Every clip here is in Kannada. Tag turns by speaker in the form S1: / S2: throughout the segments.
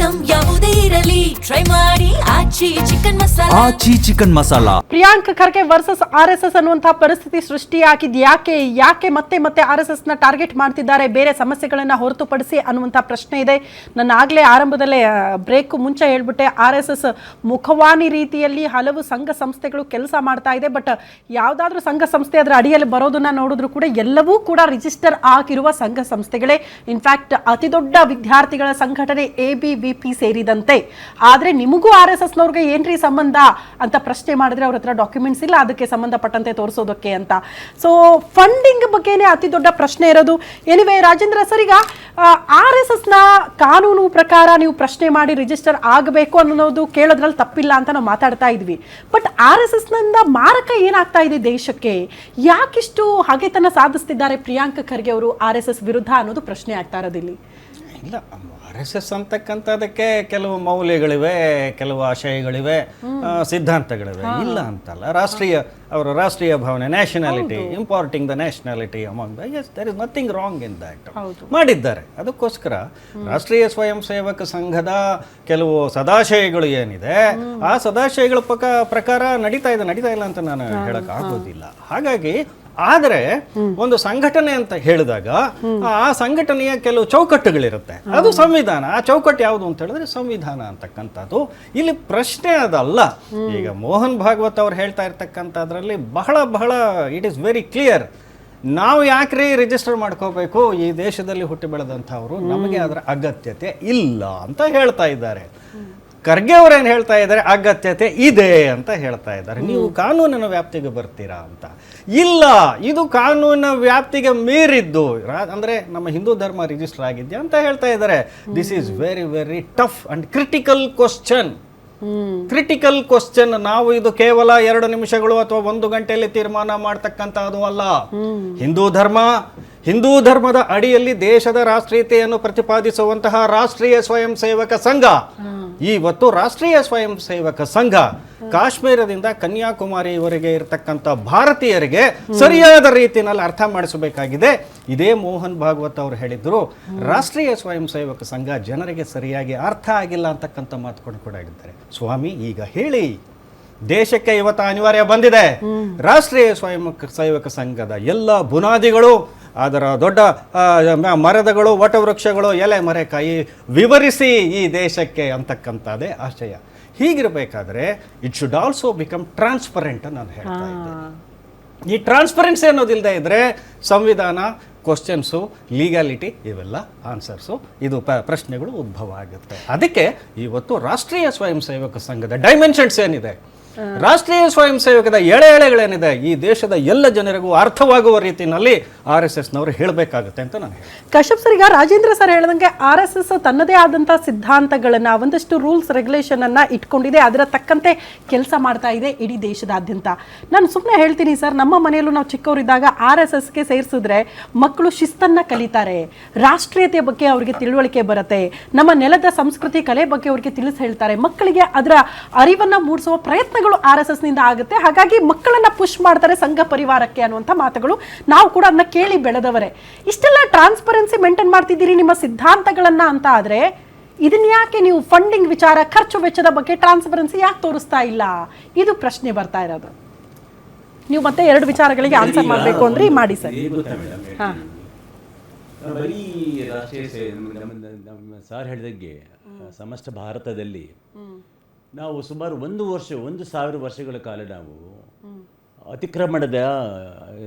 S1: ಐಟಂ ಯಾವುದೇ ಇರಲಿ ಟ್ರೈ ಮಾಡಿ Aachi chicken masala.
S2: Priyank Kharge versus RSS ಅನ್ನುವಂತಹ ಪರಿಸ್ಥಿತಿ ಸೃಷ್ಟಿಯಾಗಿದ್ ಯಾಕೆ ಮತ್ತೆ RSS ನ ಟಾರ್ಗೆಟ್ ಮಾಡ್ತಿದ್ದಾರೆ, ಬೇರೆ ಸಮಸ್ಯೆಗಳನ್ನ ಹೊರತುಪಡಿಸಿ ಅನ್ನುವಂತಹ ಪ್ರಶ್ನೆ ಇದೆ. ನನ್ನ ಆಗ್ಲೇ ಆರಂಭದಲ್ಲೇ ಬ್ರೇಕ್ ಮುಂಚೆ ಹೇಳ್ಬಿಟ್ಟೆ, RSS ಮುಖವಾಣಿ ರೀತಿಯಲ್ಲಿ ಹಲವು ಸಂಘ ಸಂಸ್ಥೆಗಳು ಕೆಲಸ ಮಾಡ್ತಾ ಇದೆ. ಬಟ್ ಯಾವ್ದಾದ್ರೂ ಸಂಘ ಸಂಸ್ಥೆ ಅದರ ಅಡಿಯಲ್ಲಿ ಬರೋದನ್ನ ನೋಡಿದ್ರು ಕೂಡ ಎಲ್ಲವೂ ಕೂಡ ರಿಜಿಸ್ಟರ್ ಆಗಿರುವ ಸಂಘ ಸಂಸ್ಥೆಗಳೇ. ಇನ್ಫ್ಯಾಕ್ಟ್ ಅತಿ ದೊಡ್ಡ ವಿದ್ಯಾರ್ಥಿಗಳ ಸಂಘಟನೆ ABVP ಸೇರಿದಂತೆ. ಆದ್ರೆ ನಿಮಗೂ RSS ನವ್ರಿಗೆ ಏನ್ರಿ ಸಂಬಂಧ ಅಂತ ಪ್ರಶ್ನೆ ಮಾಡಿದ್ರೆ ಅವ್ರ ಹತ್ರ ಡಾಕ್ಯುಮೆಂಟ್ಸ್ ಇಲ್ಲ ಅದಕ್ಕೆ ಸಂಬಂಧಪಟ್ಟಂತೆ ತೋರಿಸೋದಕ್ಕೆ ಅಂತ. ಸೊ ಫಂಡಿಂಗ್ ಬಗ್ಗೆನೇ ಅತಿ ದೊಡ್ಡ ಪ್ರಶ್ನೆ ಇರೋದು. ಎನಿವೇ ರಾಜೇಂದ್ರ ಸರ್, ಈಗ RSS ನ ಕಾನೂನು ಪ್ರಕಾರ ನೀವು ಪ್ರಶ್ನೆ ಮಾಡಿ ರಿಜಿಸ್ಟರ್ ಆಗಬೇಕು ಅನ್ನೋದು ಕೇಳೋದ್ರಲ್ಲಿ ತಪ್ಪಿಲ್ಲ ಅಂತ ನಾವು ಮಾತಾಡ್ತಾ ಇದ್ವಿ. ಬಟ್ RSS ನಿಂದ ಮಾರಕ ಏನಾಗ್ತಾ ಇದೆ ದೇಶಕ್ಕೆ, ಯಾಕಿಷ್ಟು ಹಾಗೆತನ ಸಾಧಿಸ್ತಿದ್ದಾರೆ ಪ್ರಿಯಾಂಕ್ ಖರ್ಗೆ ಅವರು RSS ವಿರುದ್ಧ ಅನ್ನೋದು ಪ್ರಶ್ನೆ ಆಗ್ತಾ ಇರೋದಿಲ್ಲಿ.
S3: ಇಲ್ಲ, RSS ಅಂತಕ್ಕಂಥದಕ್ಕೆ ಕೆಲವು ಮೌಲ್ಯಗಳಿವೆ, ಕೆಲವು ಆಶಯಗಳಿವೆ, ಸಿದ್ಧಾಂತಗಳಿವೆ, ಇಲ್ಲ ಅಂತಲ್ಲ. ಅವರ ರಾಷ್ಟ್ರೀಯ ಭಾವನೆ, nationality, importing the nationality among the, yes there is nothing wrong in that ಮಾಡಿದ್ದಾರೆ. ಅದಕ್ಕೋಸ್ಕರ ರಾಷ್ಟ್ರೀಯ ಸ್ವಯಂ ಸೇವಕ ಸಂಘದ ಕೆಲವು ಸದಾಶಯಗಳು ಏನಿದೆ, ಆ ಸದಾಶಯಗಳ ಪ್ರಕಾರ ನಡೀತಾ ಇಲ್ಲ ಅಂತ ನಾನು ಹೇಳಕ್ ಆಗೋದಿಲ್ಲ. ಹಾಗಾಗಿ ಆದರೆ ಒಂದು ಸಂಘಟನೆ ಅಂತ ಹೇಳಿದಾಗ ಆ ಸಂಘಟನೆಯ ಕೆಲವು ಚೌಕಟ್ಟುಗಳಿರುತ್ತೆ, ಅದು ಸಂವಿಧಾನ. ಆ ಚೌಕಟ್ಟು ಯಾವುದು ಅಂತ ಹೇಳಿದ್ರೆ ಸಂವಿಧಾನ ಅಂತಕ್ಕಂಥದ್ದು ಇಲ್ಲಿ ಪ್ರಶ್ನೆ ಅದಲ್ಲ. ಈಗ ಮೋಹನ್ ಭಾಗವತ್ ಅವ್ರು ಹೇಳ್ತಾ ಇರ್ತಕ್ಕಂಥದ್ರಲ್ಲಿ ಬಹಳ ಇಟ್ ಈಸ್ ವೆರಿ ಕ್ಲಿಯರ್. ನಾವು ಯಾಕ್ರಿ ರಿಜಿಸ್ಟರ್ ಮಾಡ್ಕೋಬೇಕು, ಈ ದೇಶದಲ್ಲಿ ಹುಟ್ಟಿ ಬೆಳೆದಂಥವ್ರು, ನಮಗೆ ಅದರ ಅಗತ್ಯತೆ ಇಲ್ಲ ಅಂತ ಹೇಳ್ತಾ ಇದ್ದಾರೆ. ಖರ್ಗೆ ಅವರೇನು ಹೇಳ್ತಾ ಇದ್ದಾರೆ, ಅಗತ್ಯತೆ ಇದೆ ಅಂತ ಹೇಳ್ತಾ ಇದ್ದಾರೆ. ನೀವು ಕಾನೂನಿನ ವ್ಯಾಪ್ತಿಗೆ ಬರ್ತೀರಾ ಅಂತ. ಇಲ್ಲ, ಇದು ಕಾನೂನಿನ ವ್ಯಾಪ್ತಿಗೆ ಮೀರಿದ್ದು, ಅಂದ್ರೆ ನಮ್ಮ ಹಿಂದೂ ಧರ್ಮ ರಿಜಿಸ್ಟರ್ ಆಗಿದ್ಯಾ ಅಂತ ಹೇಳ್ತಾ ಇದ್ದಾರೆ. This is very very tough and critical question. ನಾವು ಇದು ಕೇವಲ 2 ನಿಮಿಷಗಳು ಅಥವಾ 1 ಗಂಟೆಯಲ್ಲಿ ತೀರ್ಮಾನ ಮಾಡ್ತಕ್ಕಂಥದ್ದು ಅಲ್ಲ. ಹಿಂದೂ ಧರ್ಮದ ಅಡಿಯಲ್ಲಿ ದೇಶದ ರಾಷ್ಟ್ರೀಯತೆಯನ್ನು ಪ್ರತಿಪಾದಿಸುವಂತಹ ರಾಷ್ಟ್ರೀಯ ಸ್ವಯಂ ಸೇವಕ ಸಂಘ, ಇವತ್ತು ರಾಷ್ಟ್ರೀಯ ಸ್ವಯಂ ಸೇವಕ ಸಂಘ ಕಾಶ್ಮೀರದಿಂದ ಕನ್ಯಾಕುಮಾರಿವರೆಗೆ ಇರತಕ್ಕಂಥ ಭಾರತೀಯರಿಗೆ ಸರಿಯಾದ ರೀತಿಯಲ್ಲಿ ಅರ್ಥ ಮಾಡಿಸಬೇಕಾಗಿದೆ. ಇದೇ ಮೋಹನ್ ಭಾಗವತ್ ಅವರು ಹೇಳಿದ್ರು, ರಾಷ್ಟ್ರೀಯ ಸ್ವಯಂ ಸೇವಕ ಸಂಘ ಜನರಿಗೆ ಸರಿಯಾಗಿ ಅರ್ಥ ಆಗಿಲ್ಲ ಅಂತಕ್ಕಂಥ ಮಾತುಕೊಂಡು ಕೂಡ ಹೇಳಿದ್ದಾರೆ. ಸ್ವಾಮಿ, ಈಗ ಹೇಳಿ, ದೇಶಕ್ಕೆ ಇವತ್ತು ಅನಿವಾರ್ಯ ಬಂದಿದೆ. ರಾಷ್ಟ್ರೀಯ ಸ್ವಯಂ ಸೇವಕ ಸಂಘದ ಎಲ್ಲ ಬುನಾದಿಗಳು, ಅದರ ದೊಡ್ಡ ಮರದಗಳು, ವಟವೃಕ್ಷಗಳು, ಎಲೆ ಮರೆಕಾಯಿ ವಿವರಿಸಿ ಈ ದೇಶಕ್ಕೆ ಅಂತಕ್ಕಂಥದ್ದೇ ಆಶಯ. ಹೀಗಿರಬೇಕಾದ್ರೆ it should also become transparent ನಾನು ಹೇಳ್ತಾ ಇದ್ದೇನೆ. ಈ ಟ್ರಾನ್ಸ್ಪರೆನ್ಸಿ ಅನ್ನೋದಿಲ್ಲದೆ ಇದ್ರೆ ಸಂವಿಧಾನ, ಕ್ವಶನ್ಸು, ಲೀಗಾಲಿಟಿ, ಇವೆಲ್ಲ ಆನ್ಸರ್ಸು, ಇದು ಪ್ರಶ್ನೆಗಳು ಉದ್ಭವ ಆಗುತ್ತೆ. ಅದಕ್ಕೆ ಇವತ್ತು ರಾಷ್ಟ್ರೀಯ ಸ್ವಯಂ ಸೇವಕ ಸಂಘದ ಡೈಮೆನ್ಷನ್ಸ್ ಏನಿದೆ, ರಾಷ್ಟ್ರೀಯ ಸ್ವಯಂ ಸೇವಕದ ಎಳೆಗಳೇನಿದೆ, ಈ ದೇಶದ ಎಲ್ಲ ಜನರಿಗೂ ಅರ್ಥವಾಗುವ ರೀತಿಯಲ್ಲಿ RSS ನವರು ಹೇಳಬೇಕಾಗುತ್ತೆ ಅಂತ ನಾನು ಹೇಳ್ತೀನಿ.
S2: ಕಶ್ಯಪ್ ಸರ್, ಈಗ ರಾಜೇಂದ್ರ ಸರ್ ಹೇಳಿದಂಗೆ RSS ತನ್ನದೇ ಆದಂತಹ ಸಿದ್ಧಾಂತಗಳನ್ನ, ಒಂದಷ್ಟು ರೂಲ್ಸ್ ರೆಗ್ಯುಲೇಷನ್ ಅನ್ನ ಇಟ್ಕೊಂಡಿದೆ, ಅದರ ತಕ್ಕಂತೆ ಕೆಲಸ ಮಾಡ್ತಾ ಇದೆ ಇಡೀ ದೇಶದಾದ್ಯಂತ. ನಾನು ಸುಮ್ಮನೆ ಹೇಳ್ತೀನಿ ಸರ್, ನಮ್ಮ ಮನೆಯಲ್ಲೂ ನಾವು ಚಿಕ್ಕವರಿದ್ದಾಗ RSSಗೆ ಸೇರಿಸಿದ್ರೆ ಮಕ್ಕಳು ಶಿಸ್ತನ್ನ ಕಲಿತಾರೆ, ರಾಷ್ಟ್ರೀಯತೆಯ ಬಗ್ಗೆ ಅವರಿಗೆ ತಿಳುವಳಿಕೆ ಬರುತ್ತೆ, ನಮ್ಮ ನೆಲದ ಸಂಸ್ಕೃತಿ ಕಲೆ ಬಗ್ಗೆ ಅವರಿಗೆ ತಿಳಿಸಿ ಹೇಳ್ತಾರೆ, ಮಕ್ಕಳಿಗೆ ಅದರ ಅರಿವನ್ನ ಮೂಡಿಸುವ ಪ್ರಯತ್ನಗಳು RSS ನಿಂದ ಆಗುತ್ತೆ. ಹಾಗಾಗಿ ಮಕ್ಕಳನ್ನ ಪುಷ್ ಮಾಡ್ತಾರೆ ಸಂಘ ಪರಿವಾರಕ್ಕೆ ಅನ್ನುವಂಥ ಮಾತುಗಳು ನಾವು ಕೂಡ ಅದನ್ನ ಕೇಳಿ ಬೆಳೆದವರೇ. ಇಷ್ಟೆಲ್ಲ ಟ್ರಾನ್ಸ್ಪರೆನ್ಸಿ ಮೇಂಟೈನ್ ಮಾಡ್ತಿದ್ದೀರಿ ನಿಮ್ಮ ಸಿದ್ಧಾಂತಗಳನ್ನ ಅಂತ ಆದ್ರೆ ಇದನ್ನ ಯಾಕೆ ನೀವು ಫಂಡಿಂಗ್ ವಿಚಾರ, ಖರ್ಚು ವೆಚ್ಚದ ಬಗ್ಗೆ ಟ್ರಾನ್ಸ್ಪರೆನ್ಸಿ ಯಾಕೆ ತೋರಿಸ್ತಾ ಇಲ್ಲ? ಇದು ಪ್ರಶ್ನೆ ಬರ್ತಾ ಇರೋದು. ನೀವು ಮತ್ತೆ 2 ವಿಚಾರಗಳಿಗೆ ಆನ್ಸರ್ ಮಾಡಬೇಕು ಅಂದ್ರೆ ಮಾಡಿ ಸರ್.
S4: ಬರೀ ರಾಷ್ಟ್ರೀಯ ಸಾರ್ ಹೇಳಿದಂಗೆ ಸಮಸ್ತ ಭಾರತದಲ್ಲಿ ನಾವು ಸುಮಾರು 1,000 ವರ್ಷಗಳ ಕಾಲ ನಾವು ಅತಿಕ್ರಮಣದ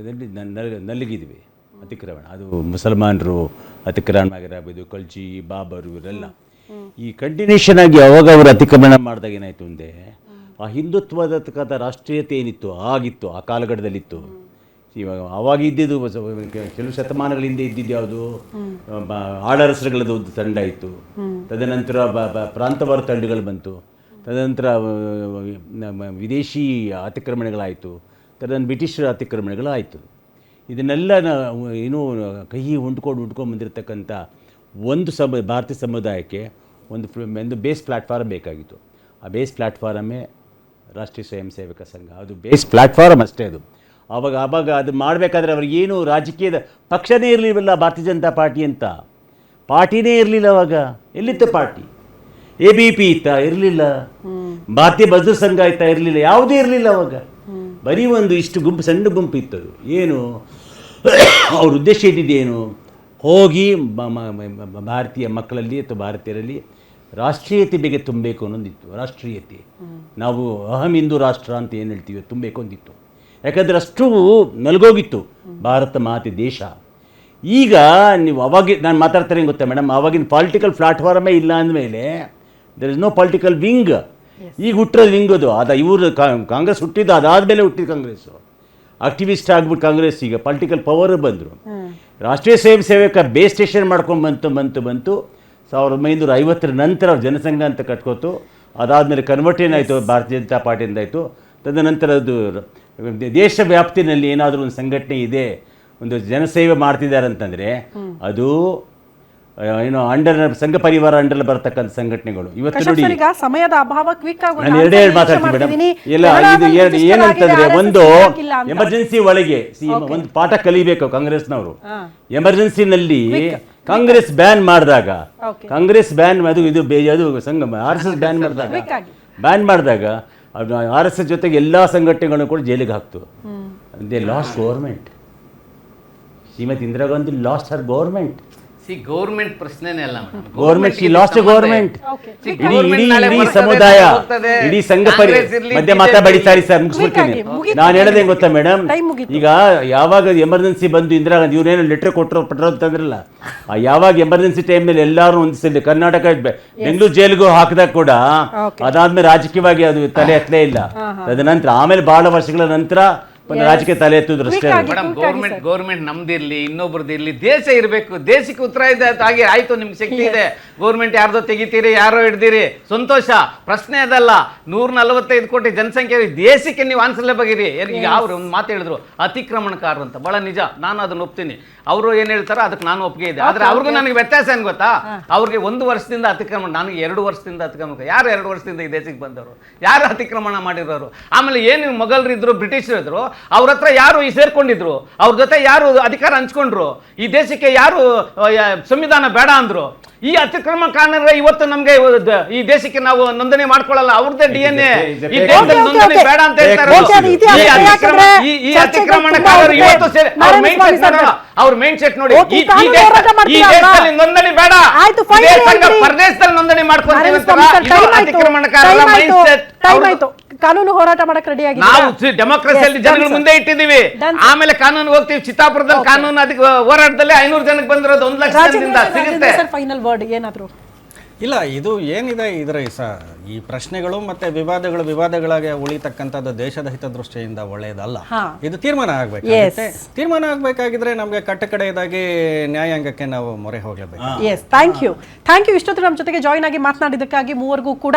S4: ನಲುಗಿದ್ವಿ. ಅತಿಕ್ರಮಣ, ಅದು ಮುಸಲ್ಮಾನರು ಅತಿಕ್ರಮಣ ಆಗಿರಬಹುದು, ಕಲ್ಚಿ, ಬಾಬರು, ಇವರೆಲ್ಲ ಈ ಕಂಟಿನ್ಯೂಷನ್ ಆಗಿ ಯಾವಾಗ ಅವರು ಅತಿಕ್ರಮಣ ಮಾಡಿದಾಗ ಏನಾಯ್ತು ಅಂದರೆ, ಆ ಹಿಂದುತ್ವದ ರಾಷ್ಟ್ರೀಯತೆ ಏನಿತ್ತು ಆಗಿತ್ತು, ಆ ಕಾಲಘಟ್ಟದಲ್ಲಿತ್ತು. ಇವಾಗ ಆವಾಗ ಇದ್ದಿದ್ದು ಕೆಲವು ಶತಮಾನಗಳ ಹಿಂದೆ ಇದ್ದಿದ್ದು ಯಾವುದು, ಆಡರಸರುಗಳದ್ದು ಒಂದು ತಂಡ ಇತ್ತು, ತದನಂತರ ಪ್ರಾಂತವಾರ ತಂಡಗಳು ಬಂತು, ತದನಂತರ ವಿದೇಶಿ ಅತಿಕ್ರಮಣಗಳಾಯಿತು, ತದನಂತರ ಬ್ರಿಟಿಷರ ಅತಿಕ್ರಮಣಗಳಾಯಿತು. ಇದನ್ನೆಲ್ಲ ಇನ್ನೂ ಕೈ ಉಂಡ್ಕೊಂಡು ಬಂದಿರತಕ್ಕಂಥ ಭಾರತೀಯ ಸಮುದಾಯಕ್ಕೆ ಒಂದು ಬೇಸ್ ಪ್ಲ್ಯಾಟ್ಫಾರ್ಮ್ ಬೇಕಾಗಿತ್ತು. ಆ ಬೇಸ್ ಪ್ಲ್ಯಾಟ್ಫಾರಮೇ ರಾಷ್ಟ್ರೀಯ ಸ್ವಯಂ ಸೇವಕ ಸಂಘ. ಅದು ಬೇಸ್ ಪ್ಲ್ಯಾಟ್ಫಾರ್ಮ್ ಅಷ್ಟೇ. ಅದು ಆವಾಗ ಅದು ಮಾಡಬೇಕಾದ್ರೆ ಅವ್ರಿಗೇನು ರಾಜಕೀಯದ ಪಕ್ಷನೇ ಇರಲಿಲ್ಲ, ಭಾರತೀಯ ಜನತಾ ಪಾರ್ಟಿ ಅಂತ ಪಾರ್ಟಿನೇ ಇರಲಿಲ್ಲ. ಅವಾಗ ಎಲ್ಲಿತ್ತು ಪಾರ್ಟಿ? ABP ಇತ್ತಾ? ಇರಲಿಲ್ಲ. ಭಾರತೀಯ ಬಜರ್ ಸಂಘ ಇತ್ತಾ? ಇರಲಿಲ್ಲ. ಯಾವುದೇ ಇರಲಿಲ್ಲ ಅವಾಗ. ಬರೀ ಒಂದು ಇಷ್ಟು ಗುಂಪು, ಸಣ್ಣ ಗುಂಪು ಇತ್ತದು. ಏನು ಅವ್ರ ಉದ್ದೇಶ ಇದ್ದಿದ್ದೇನು? ಹೋಗಿ ಭಾರತೀಯ ಮಕ್ಕಳಲ್ಲಿ ಅಥವಾ ಭಾರತೀಯರಲ್ಲಿ ರಾಷ್ಟ್ರೀಯತೆ ಬೇಗ ತುಂಬಬೇಕು ಅನ್ನೋದಿತ್ತು. ರಾಷ್ಟ್ರೀಯತೆ, ನಾವು ಅಹಂ ಹಿಂದೂ ರಾಷ್ಟ್ರ ಅಂತ ಏನು ಹೇಳ್ತೀವಿ, ತುಂಬಬೇಕು ಅಂದಿತ್ತು. ಯಾಕಂದರೆ ಅಷ್ಟು ನಲ್ಗೋಗಿತ್ತು ಭಾರತ ಮಾತೆ ದೇಶ. ಈಗ ನೀವು ಅವಾಗ ನಾನು ಮಾತಾಡ್ತಾರೆ ಗೊತ್ತಾ ಮೇಡಮ್, ಆವಾಗಿನ ಪಾಲಿಟಿಕಲ್ ಪ್ಲಾಟ್ಫಾರ್ಮೇ ಇಲ್ಲ ಅಂದಮೇಲೆ there is no political wing. ಈಗ ಹುಟ್ಟಿರೋದು ವಿಂಗ್ ಅದು. ಇವರು ಕಾಂಗ್ರೆಸ್ ಹುಟ್ಟಿದ್ದು ಅದಾದಮೇಲೆ ಹುಟ್ಟಿದ ಕಾಂಗ್ರೆಸ್ಸು. ಆಕ್ಟಿವಿಸ್ಟ್ ಆಗ್ಬಿಟ್ಟು ಕಾಂಗ್ರೆಸ್ ಈಗ ಪೊಲಿಟಿಕಲ್ ಪವರ್ ಬಂದರು. ರಾಷ್ಟ್ರೀಯ ಸ್ವಯಂ ಸೇವಕ ಬೇಸ್ ಸ್ಟೇಷನ್ ಮಾಡ್ಕೊಂಡು ಬಂತು 1950 ನಂತರ ಅವ್ರು ಜನಸಂಘ ಅಂತ ಕಟ್ಕೋತು. ಅದಾದಮೇಲೆ ಕನ್ವರ್ಟ್ ಏನಾಯಿತು, ಭಾರತೀಯ ಜನತಾ ಪಾರ್ಟಿಯಿಂದ ಆಯಿತು. ತದನಂತರ ಅದು ದೇಶ ವ್ಯಾಪ್ತಿನಲ್ಲಿ ಏನಾದರೂ ಒಂದು ಸಂಘಟನೆ ಇದೆ, ಒಂದು ಜನಸೇವೆ ಮಾಡ್ತಿದ್ದಾರೆ ಅಂತಂದರೆ ಅದು ಏನೋ ಸಂಘ ಪರಿವಾರ ಅಂಡರ್ ಬರ್ತಕ್ಕಂಥ ಸಂಘಟನೆಗಳು. ಇವತ್ತು ನೋಡಿ,
S2: ಈಗ ಸಮಯದ ಅಭಾವ ಕ್ವಿಕ್ ಆಗಿ
S4: ನಾನು ಎರಡೇ ಮಾತಾಡ್ತೀನಿ ಮೇಡಮ್. ಇಲ್ಲ, ಇದು ಏನಂತಂದ್ರೆ, ಒಂದು ಎಮರ್ಜೆನ್ಸಿ ಒಳಗೆ ಒಂದು ಪಾಠ ಕಲಿಬೇಕು ಕಾಂಗ್ರೆಸ್ನವರು. ಎಮರ್ಜೆನ್ಸಿನಲ್ಲಿ ಕಾಂಗ್ರೆಸ್ ಬ್ಯಾನ್ ಮಾಡಿದಾಗ, ಅದು ಸಂಘ RSS ಬ್ಯಾನ್ ಮಾಡಿದಾಗ RSS ಜೊತೆಗೆ ಎಲ್ಲ ಸಂಘಟನೆಗಳನ್ನು ಕೂಡ ಜೈಲಿಗೆ ಹಾಕ್ತು. They lost government. Shrimati Indira Gandhi lost her government.
S5: Government ಪ್ರಶ್ನೆನೇ ಅಲ್ಲ
S4: ಗೌರ್ಮೆಂಟ್. She lost government. ಇಡೀ ಸಮುದಾಯ, ಇಡೀ ಸಂಘ ಮಧ್ಯೆ ಮಾತಾಡಿ ಸರ್, ಮುಗಿಸ್ಬಿಡ್ತೀನಿ. ನಾನು ಹೇಳೋದೇನು ಗೊತ್ತಾ ಮೇಡಮ್, ಈಗ ಯಾವಾಗ ಎಮರ್ಜೆನ್ಸಿ ಬಂದು ಇಂದಿರಾ ಗಾಂಧಿ ಇವ್ರೇನು ಲೆಟರ್ ಕೊಟ್ಟರು ಅಂತಂದ್ರಲ್ಲ, ಯಾವಾಗ ಎಮರ್ಜೆನ್ಸಿ ಟೈಮ್ನಲ್ಲಿ ಎಲ್ಲರೂ ಒಂದಿಸಿದ್ರು. ಕರ್ನಾಟಕ ಬೆಂಗಳೂರು ಜೈಲಿಗೂ ಹಾಕಿದಾಗ ಕೂಡ ಅದಾದ್ಮೇಲೆ ರಾಜಕೀಯವಾಗಿ ಅದು ತಲೆ ಎತ್ತಲೇ ಇಲ್ಲ. ತದನಂತರ ಆಮೇಲೆ ಬಹಳ ವರ್ಷಗಳ ನಂತರ ರಾಜಕೀಯ ತಲೆ ಎತ್ತುದ್ರು ಅಷ್ಟೇ.
S5: ಗೌರ್ಮೆಂಟ್ ನಮ್ದಿರ್ಲಿ, ಇನ್ನೊಬ್ರದಿರ್ಲಿ, ದೇಶ ಇರಬೇಕು. ದೇಶಕ್ಕೆ ಉತ್ತರ ಇದೆ ಹಾಗೆ ಆಯ್ತು. ನಿಮ್ಗೆ ಶಕ್ತಿ ಇದೆ, ಗೌರ್ಮೆಂಟ್ ಯಾರ್ದೋ ತೆಗಿತೀರಿ, ಯಾರೋ ಹಿಡ್ದಿರಿ, ಸಂತೋಷ. ಪ್ರಶ್ನೆ ಅದಲ್ಲ. 145 ಕೋಟಿ ಜನಸಂಖ್ಯೆ ದೇಶಕ್ಕೆ ನೀವು ಆನ್ಸರ್ಲೇಬಾಗಿರಿ. ಈಗ ಅವ್ರು ಒಂದು ಮಾತು ಹೇಳಿದ್ರು, ಅತಿಕ್ರಮಣಕಾರರು ಅಂತ. ಬಹಳ ನಿಜ, ನಾನು ಅದನ್ನ ಒಪ್ತೀನಿ. ಅವರು ಏನ್ ಹೇಳ್ತಾರೋ ಅದಕ್ಕೆ ನಾನು ಒಪ್ಪಿಗೆ ಇದೆ. ಆದ್ರೆ ಅವ್ರಿಗೂ ನನಗೆ ವ್ಯತ್ಯಾಸ ಏನ್ ಗೊತ್ತಾ, ಅವ್ರಿಗೆ 1 ವರ್ಷದಿಂದ ಅತಿಕ್ರಮಣ, ನನಗೆ 2 ವರ್ಷದಿಂದ ಅತಿಕ್ರಮಣ. ಯಾರು 2 ವರ್ಷದಿಂದ ಈ ದೇಶಕ್ಕೆ ಬಂದವರು? ಯಾರು ಅತಿಕ್ರಮಣ ಮಾಡಿರೋರು? ಆಮೇಲೆ ಏನು ಮೊಘಲರಿದ್ರು, ಬ್ರಿಟಿಷರು ಇದ್ರು, ಅವ್ರ ಹತ್ರ ಯಾರು ಸೇರ್ಕೊಂಡಿದ್ರು, ಅವ್ರ ಜೊತೆ ಯಾರು ಅಧಿಕಾರ ಹಂಚ್ಕೊಂಡ್ರು, ಈ ದೇಶಕ್ಕೆ ಯಾರು ಸಂವಿಧಾನ ಬೇಡ ಅಂದ್ರು? ಈ ಅತಿಕ್ರಮಣಕಾರರ ಇವತ್ತು ನಮ್ಗೆ ಈ ದೇಶಕ್ಕೆ ನಾವು ನೋಂದಣಿ ಮಾಡ್ಕೊಳ್ಳಲ್ಲ. ಅವ್ರದ್ದೇ DNA ಈ ದೇಶದಲ್ಲಿ ನೋಂದಣಿ ಬೇಡ ಅಂತ ಹೇಳ್ತಾರೆ. ಈ ಅತಿಕ್ರಮಣಕಾರರು ಇವತ್ತು ಅವ್ರ ಮೈಂಡ್ ಸೆಟ್ ನೋಡಿ, ಈ ದೇಶದಲ್ಲಿ ನೋಂದಣಿ ಬೇಡ, ಪರದೇಶದಲ್ಲಿ ನೋಂದಣಿ ಮಾಡ್ಕೊಂತೀವಿ ಅಂತ ಅತಿಕ್ರಮಣಕಾರರ ಮೈಂಡ್ ಸೆಟ್.
S2: ಕಾನೂನು ಹೋರಾಟ ಮಾಡಕ್ ರೆಡಿ ಆಗಿದೆ.
S5: ನಾವು ಡೆಮೋಕ್ರಸಿಯಲ್ಲಿ ಜನಗಳ ಮುಂದೆ ಇಟ್ಟಿದ್ದೀವಿ. ಆಮೇಲೆ ಕಾನೂನು ಹೋಗ್ತೀವಿ. ಚಿತ್ತಾಪುರದಲ್ಲಿ ಕಾನೂನು ಅದಕ್ಕೆ ಹೋರಾಟದಲ್ಲಿ 500 ಜನಕ್ಕೆ ಬಂದಿರೋದು 1 ಲಕ್ಷ ಜನದಿಂದ ಸಿಗುತ್ತೆ.
S2: ಫೈನಲ್ ವರ್ಡ್ ಏನಾದ್ರು
S3: ಇಲ್ಲ, ಇದು ಏನಿದೆ ಇದರ ಈ ಪ್ರಶ್ನೆಗಳು ಮತ್ತೆ ವಿವಾದಗಳಾಗಿ ಉಳಿತಕ್ಕಂಥದ್ದು ದೇಶದ ಹಿತದೃಷ್ಟಿಯಿಂದ ಒಳ್ಳೆಯದಲ್ಲ. ಇದು ತೀರ್ಮಾನ ಆಗ್ಬೇಕಾಗುತ್ತೆ. ತೀರ್ಮಾನ ಆಗ್ಬೇಕಾಗಿದ್ರೆ ನಮ್ಗೆ ಕಟ್ಟಕಡೆಯದಾಗಿ ನ್ಯಾಯಾಂಗಕ್ಕೆ ನಾವು ಮೊರೆ ಹೋಗಲೇಬೇಕು.
S2: Yes, thank you. ಇಷ್ಟೊತ್ತು ನಮ್ಮ ಜೊತೆಗೆ ಜಾಯಿನ್ ಆಗಿ ಮಾತನಾಡಿದ್ದಕ್ಕಾಗಿ ಮೂವರಿಗೂ ಕೂಡ.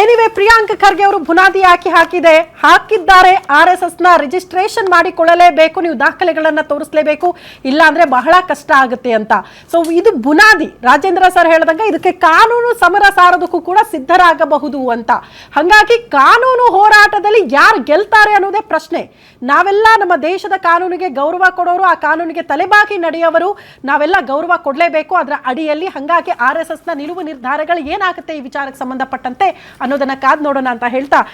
S2: ಎನಿವೆ, ಪ್ರಿಯಾಂಕ್ ಖರ್ಗೆ ಅವರು ಬುನಾದಿ ಹಾಕಿದ್ದಾರೆ. RSS ನ ರಿಜಿಸ್ಟ್ರೇಷನ್ ಮಾಡಿಕೊಳ್ಳಲೇಬೇಕು, ನೀವು ದಾಖಲೆಗಳನ್ನ ತೋರಿಸಲೇಬೇಕು, ಇಲ್ಲ ಅಂದ್ರೆ ಬಹಳ ಕಷ್ಟ ಆಗುತ್ತೆ ಅಂತ. ಸೊ ಇದು ಬುನಾದಿ. ರಾಜೇಂದ್ರ ಸರ್ ಹೇಳಿದಂಗ ಇದಕ್ಕೆ ಕಾನೂನು ಸಮರ ಸಾರೋದಕ್ಕೂ ಕೂಡ ಸಿದ್ಧರಾಗಬಹುದು ಅಂತ. ಹಾಗಾಗಿ ಕಾನೂನು ಹೋರಾಟದಲ್ಲಿ ಯಾರು ಗೆಲ್ತಾರೆ ಅನ್ನೋದೇ ಪ್ರಶ್ನೆ. ನಾವೆಲ್ಲ ನಮ್ಮ ದೇಶದ ಕಾನೂನಿಗೆ ಗೌರವ ಕೊಡೋರು, ಆ ಕಾನೂನಿಗೆ ತಲೆಬಾಗಿ ನಡೆಯೋರು, ನಾವೆಲ್ಲ ಗೌರವ ಕೊಡಲೇಬೇಕು ಅದರ ಅಡಿಯಲ್ಲಿ. ಹಾಗಾಗಿ RSS ನ ನಿಲುವು ನಿರ್ಧಾರಗಳು ಏನಾಗುತ್ತೆ ಈ ವಿಚಾರಕ್ಕೆ ಸಂಬಂಧಪಟ್ಟಂತೆ ಅನ್ನೋದನ್ನ ಕಾದ್ ನೋಡೋಣ ಅಂತ ಹೇಳ್ತಾ